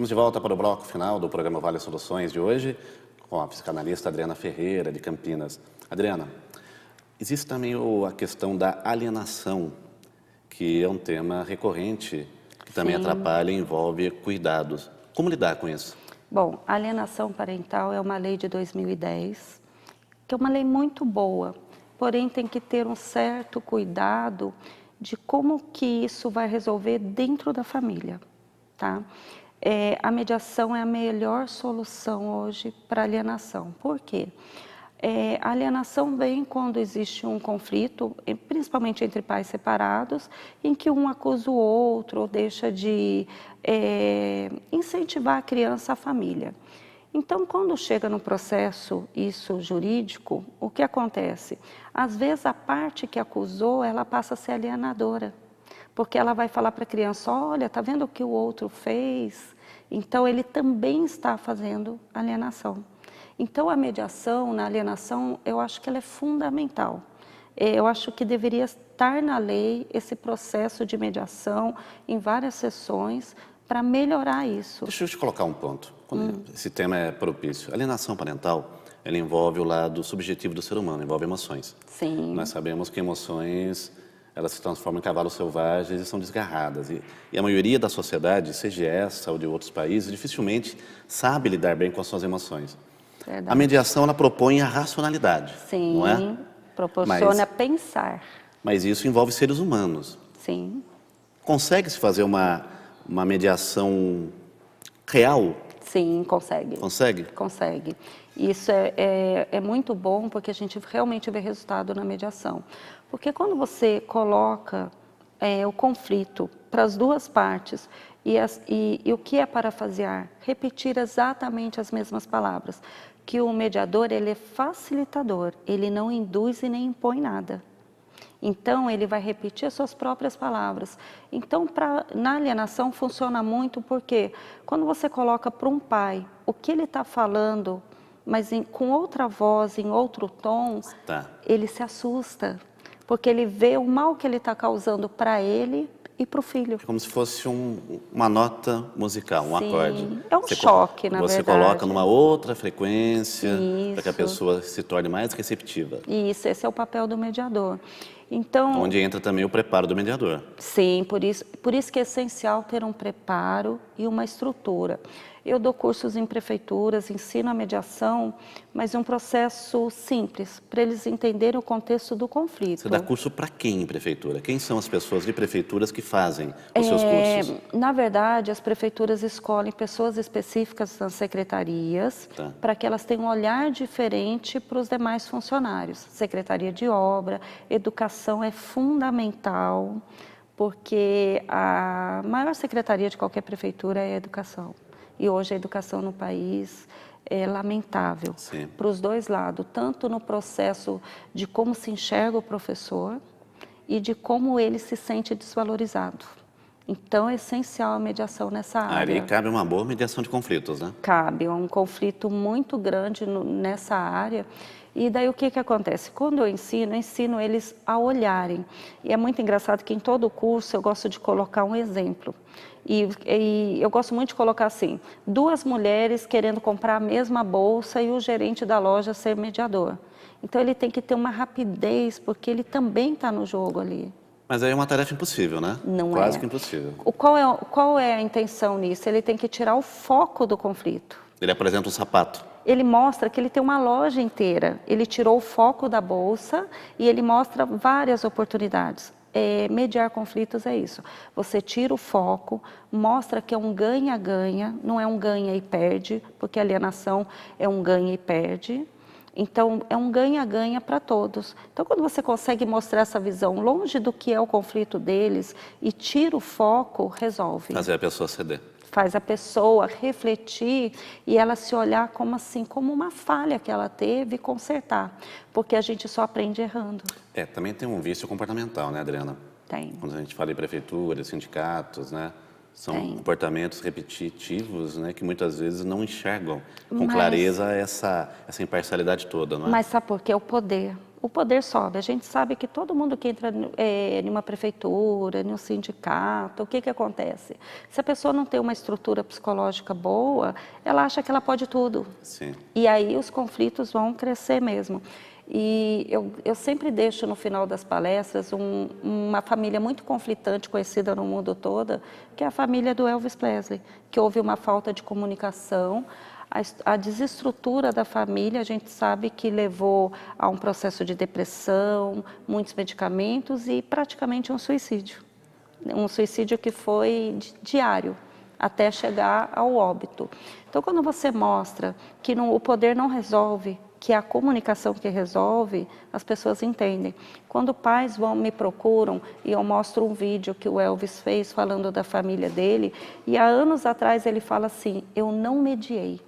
Estamos de volta para o bloco final do programa Vale Soluções de hoje, com a psicanalista Adriana Ferreira, de Campinas. Adriana, existe também a questão da alienação, que é um tema recorrente, que também atrapalha e envolve cuidados. Como lidar com isso? Bom, a alienação parental é uma lei de 2010, que é uma lei muito boa, porém tem que ter um certo cuidado de como que isso vai resolver dentro da família, tá? A mediação é a melhor solução hoje para alienação. Por quê? A alienação vem quando existe um conflito, principalmente entre pais separados, em que um acusa o outro ou deixa de incentivar a criança à família. Então, quando chega no processo isso jurídico, o que acontece? Às vezes a parte que acusou, ela passa a ser alienadora. Porque ela vai falar para a criança, olha, tá vendo o que o outro fez? Então, ele também está fazendo alienação. Então, a mediação na alienação, eu acho que ela é fundamental. Eu acho que deveria estar na lei esse processo de mediação em várias sessões para melhorar isso. Deixa eu te colocar um ponto, quando esse tema é propício. A alienação parental, ela envolve o lado subjetivo do ser humano, envolve emoções. Sim. Nós sabemos que emoções, elas se transformam em cavalos selvagens e são desgarradas. E a maioria da sociedade, seja essa ou de outros países, dificilmente sabe lidar bem com as suas emoções. Verdade. A mediação, ela propõe a racionalidade, Sim, não é? proporciona pensar. Mas isso envolve seres humanos. Sim. Consegue-se fazer uma mediação real? Sim, consegue. Consegue? Consegue. Isso é muito bom porque a gente realmente vê resultado na mediação. Porque quando você coloca o conflito para as duas partes e o que é parafasear? Repetir exatamente as mesmas palavras. Que o mediador, ele é facilitador, ele não induz e nem impõe nada. Então, ele vai repetir as suas próprias palavras. Então, na alienação funciona muito porque quando você coloca para um pai o que ele está falando, mas com outra voz, em outro tom, ele se assusta. Porque ele vê o mal que ele está causando para ele e para o filho. É como se fosse uma nota musical, um acorde. É um choque, na verdade. Você coloca numa outra frequência para que a pessoa se torne mais receptiva. Isso, esse é o papel do mediador. Então, onde entra também o preparo do mediador. Sim, por isso que é essencial ter um preparo e uma estrutura. Eu dou cursos em prefeituras, ensino a mediação, mas um processo simples, para eles entenderem o contexto do conflito. Você dá curso para quem em prefeitura? Quem são as pessoas de prefeituras que fazem os seus cursos? Na verdade, as prefeituras escolhem pessoas específicas nas secretarias, para que elas tenham um olhar diferente para os demais funcionários. Secretaria de Obra, Educação é fundamental, porque a maior secretaria de qualquer prefeitura é a Educação. E hoje a educação no país é lamentável para os dois lados, tanto no processo de como se enxerga o professor e de como ele se sente desvalorizado. Então é essencial a mediação nessa área. Ali cabe uma boa mediação de conflitos, né? Cabe, é um conflito muito grande nessa área. E daí o que acontece? Quando eu ensino eles a olharem. E é muito engraçado que em todo o curso eu gosto de colocar um exemplo. E eu gosto muito de colocar assim, duas mulheres querendo comprar a mesma bolsa e o gerente da loja ser mediador. Então ele tem que ter uma rapidez, porque ele também está no jogo ali. Mas aí é uma tarefa impossível, né? Não é. Quase que impossível. Qual é a intenção nisso? Ele tem que tirar o foco do conflito. Ele apresenta um sapato. Ele mostra que ele tem uma loja inteira. Ele tirou o foco da bolsa e ele mostra várias oportunidades. Mediar conflitos é isso. Você tira o foco, mostra que é um ganha-ganha, não é um ganha e perde, porque a alienação é um ganha e perde. Então, é um ganha-ganha para todos. Então, quando você consegue mostrar essa visão longe do que é o conflito deles e tira o foco, resolve. Fazer a pessoa ceder. Faz a pessoa refletir e ela se olhar como assim, como uma falha que ela teve e consertar. Porque a gente só aprende errando. Também tem um vício comportamental, né, Adriana? Tem. Quando a gente fala em prefeituras, sindicatos, né? São comportamentos repetitivos, né, que muitas vezes não enxergam com clareza essa imparcialidade toda, não é? Mas sabe por quê? O poder. o poder sobe. A gente sabe que todo mundo que entra em uma prefeitura, em um sindicato, o que acontece? Se a pessoa não tem uma estrutura psicológica boa, ela acha que ela pode tudo. Sim. E aí os conflitos vão crescer mesmo. E eu sempre deixo no final das palestras uma família muito conflitante, conhecida no mundo todo, que é a família do Elvis Presley, que houve uma falta de comunicação. A desestrutura da família, a gente sabe que levou a um processo de depressão, muitos medicamentos e praticamente um suicídio. Um suicídio que foi diário, até chegar ao óbito. Então, quando você mostra que o poder não resolve, que é a comunicação que resolve, as pessoas entendem. Quando pais me procuram e eu mostro um vídeo que o Elvis fez falando da família dele, e há anos atrás ele fala assim, eu não mediei.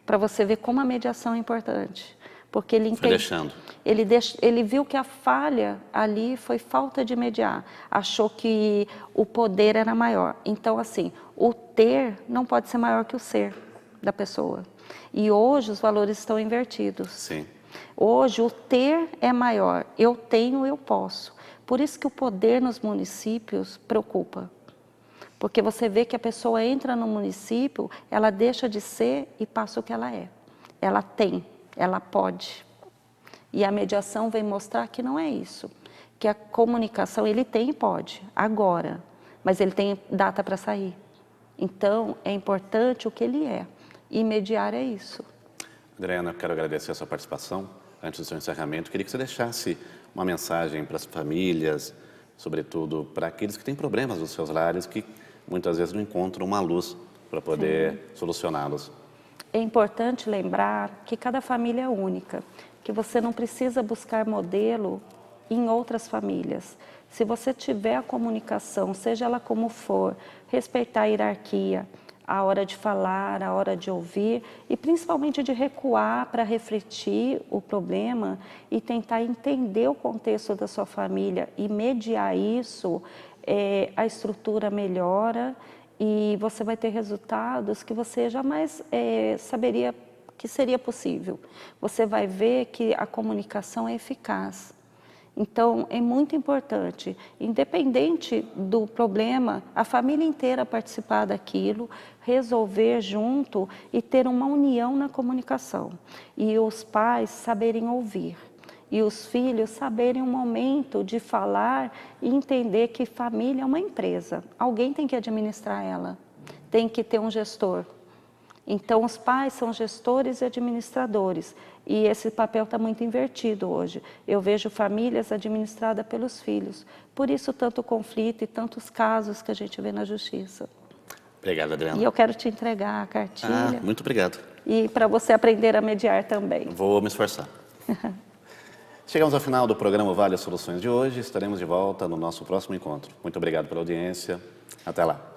Para você ver como a mediação é importante. Porque ele entende, deixando. Ele viu que a falha ali foi falta de mediar. Achou que o poder era maior. Então, assim, o ter não pode ser maior que o ser da pessoa. E hoje os valores estão invertidos. Sim. Hoje o ter é maior. Eu tenho, eu posso. Por isso que o poder nos municípios preocupa. Porque você vê que a pessoa entra no município, ela deixa de ser e passa o que ela é. Ela tem, ela pode. E a mediação vem mostrar que não é isso. Que a comunicação, ele tem e pode, agora. Mas ele tem data para sair. Então, é importante o que ele é. E mediar é isso. Adriana, eu quero agradecer a sua participação. Antes do seu encerramento, queria que você deixasse uma mensagem para as famílias, sobretudo para aqueles que têm problemas nos seus lares, que muitas vezes não encontram uma luz para poder solucioná-los. É importante lembrar que cada família é única, que você não precisa buscar modelo em outras famílias. Se você tiver a comunicação, seja ela como for, respeitar a hierarquia, a hora de falar, a hora de ouvir e principalmente de recuar para refletir o problema e tentar entender o contexto da sua família e mediar isso, a estrutura melhora e você vai ter resultados que você jamais saberia que seria possível. Você vai ver que a comunicação é eficaz. Então, é muito importante, independente do problema, a família inteira participar daquilo, resolver junto e ter uma união na comunicação. E os pais saberem ouvir. E os filhos saberem o momento de falar e entender que família é uma empresa. Alguém tem que administrar ela, tem que ter um gestor. Então, os pais são gestores e administradores. E esse papel está muito invertido hoje. Eu vejo famílias administradas pelos filhos. Por isso, tanto conflito e tantos casos que a gente vê na justiça. Obrigado, Adriana. E eu quero te entregar a cartilha. Muito obrigado. E para você aprender a mediar também. Vou me esforçar. Chegamos ao final do programa Vale as Soluções de hoje. Estaremos de volta no nosso próximo encontro. Muito obrigado pela audiência. Até lá.